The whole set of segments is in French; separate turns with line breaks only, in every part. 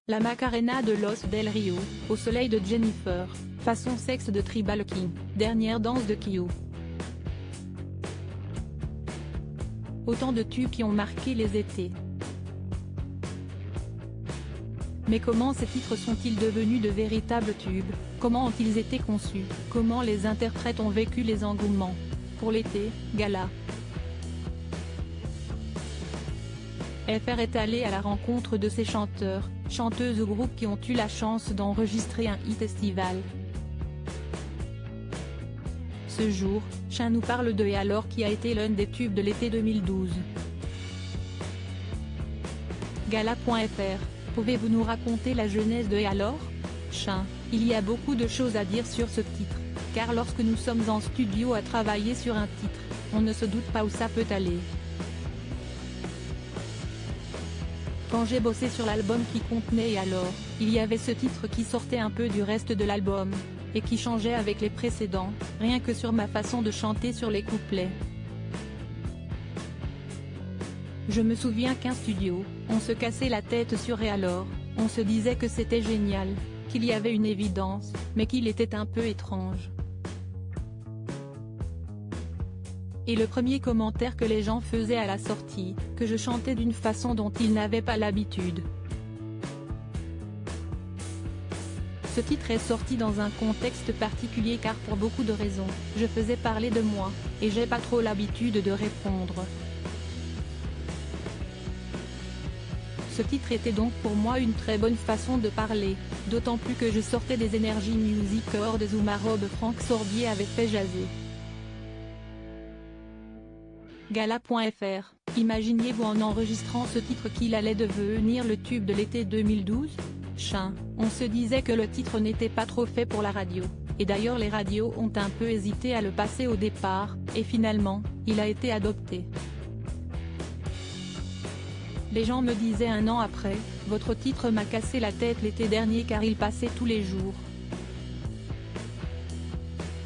La Macarena de Los del Rio, au soleil de Jennifer, façon sexe de Tribal King, dernière danse de Kyo. Autant de tubes qui ont marqué les étés. Mais comment ces titres sont-ils devenus de véritables tubes? Comment ont-ils été conçus? Comment les interprètes ont vécu les engouements? Pour l'été, gala. FR est allé à la rencontre de ces chanteurs, chanteuses ou groupes qui ont eu la chance d'enregistrer un hit estival. Ce jour, Chin nous parle de Et alors qui a été l'un des tubes de l'été 2012. Gala.fr, pouvez-vous nous raconter la genèse de Et alors? Chin, il y a beaucoup de choses à dire sur ce titre, car lorsque nous sommes en studio à travailler sur un titre, on ne se doute pas où ça peut aller. Quand j'ai bossé sur l'album qui contenait Et alors, il y avait ce titre qui sortait un peu du reste de l'album, et qui changeait avec les précédents, rien que sur ma façon de chanter sur les couplets. Je me souviens qu'un studio, on se cassait la tête sur Et alors, on se disait que c'était génial, qu'il y avait une évidence, mais qu'il était un peu étrange. Et le premier commentaire que les gens faisaient à la sortie, que je chantais d'une façon dont ils n'avaient pas l'habitude. Ce titre est sorti dans un contexte particulier car pour beaucoup de raisons, je faisais parler de moi, et j'ai pas trop l'habitude de répondre. Ce titre était donc pour moi une très bonne façon de parler, d'autant plus que je sortais des Energy Music Awards où ma robe Franck Sorbier avait fait jaser. Gala.fr, imaginiez-vous en enregistrant ce titre qu'il allait devenir le tube de l'été 2012? Chin, on se disait que le titre n'était pas trop fait pour la radio, et d'ailleurs les radios ont un peu hésité à le passer au départ, et finalement, il a été adopté. Les gens me disaient un an après, votre titre m'a cassé la tête l'été dernier car il passait tous les jours.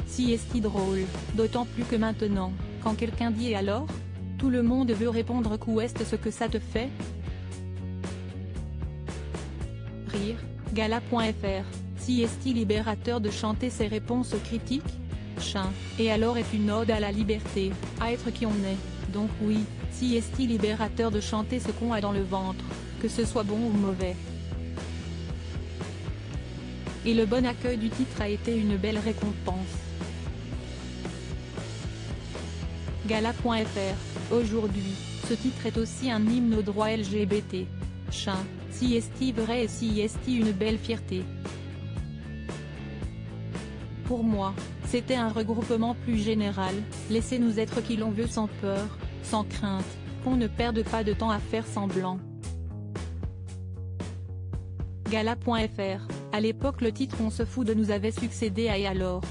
Si est-ce drôle, d'autant plus que maintenant, quand quelqu'un dit Et alors? Tout le monde veut répondre qu'ouest ce que ça te fait? Rire, Gala.fr, si est-il libérateur de chanter ses réponses critiques? Chin, Et alors est une ode à la liberté, à être qui on est, donc oui, si est-il libérateur de chanter ce qu'on a dans le ventre, que ce soit bon ou mauvais. Et le bon accueil du titre a été une belle récompense. Gala.fr, aujourd'hui, ce titre est aussi un hymne aux droits LGBT. Chin, si est vrai et si est une belle fierté. Pour moi, c'était un regroupement plus général, laissez-nous être qui l'on veut sans peur, sans crainte, qu'on ne perde pas de temps à faire semblant. Gala.fr, à l'époque le titre On se fout de nous avait succédé à Et alors?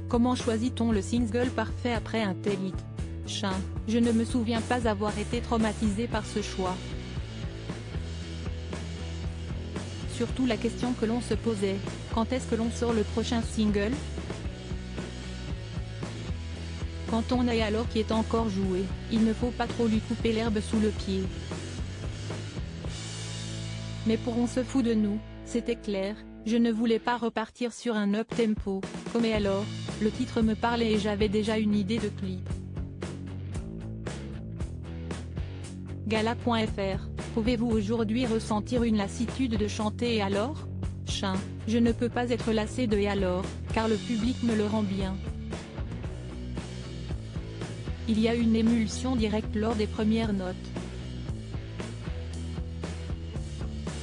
Comment choisit-on le single parfait après un tel hit? Chin, je ne me souviens pas avoir été traumatisé par ce choix. Surtout la question que l'on se posait, quand est-ce que l'on sort le prochain single? Quand on a Et alors qui est encore joué, il ne faut pas trop lui couper l'herbe sous le pied. Mais pour On se fout de nous, c'était clair, je ne voulais pas repartir sur un up-tempo, comme Et alors, le titre me parlait et j'avais déjà une idée de clip. Gala.fr, pouvez-vous aujourd'hui ressentir une lassitude de chanter Et alors? Chin, je ne peux pas être lassé de Et alors, car le public me le rend bien. Il y a une émulsion directe lors des premières notes.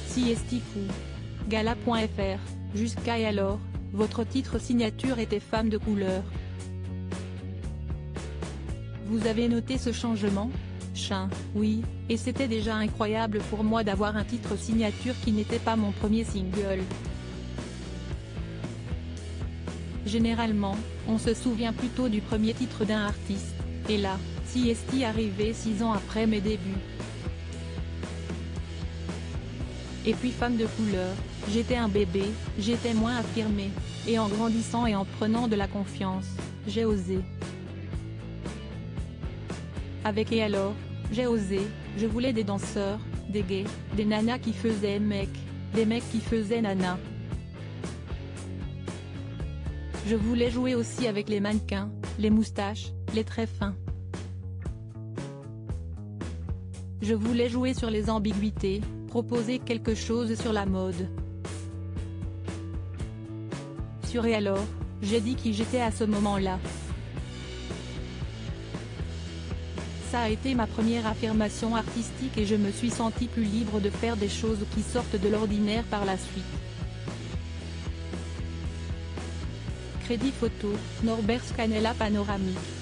Si est fou. Gala.fr, jusqu'à Et alors, votre titre signature était Femme de couleur. Vous avez noté ce changement? Chin, oui, et c'était déjà incroyable pour moi d'avoir un titre signature qui n'était pas mon premier single. Généralement, on se souvient plutôt du premier titre d'un artiste, et là, si est arrivé 6 ans après mes débuts. Et puis Femme de couleur, j'étais un bébé, j'étais moins affirmé, et en grandissant et en prenant de la confiance, j'ai osé. Avec Et alors, j'ai osé, je voulais des danseurs, des gays, des nanas qui faisaient mecs, des mecs qui faisaient nanas. Je voulais jouer aussi avec les mannequins, les moustaches, les traits fins. Je voulais jouer sur les ambiguïtés, proposer quelque chose sur la mode. Et alors, j'ai dit qui j'étais à ce moment-là. Ça a été ma première affirmation artistique et je me suis sentie plus libre de faire des choses qui sortent de l'ordinaire par la suite. Crédit photo, Norbert Scanella Panoramique.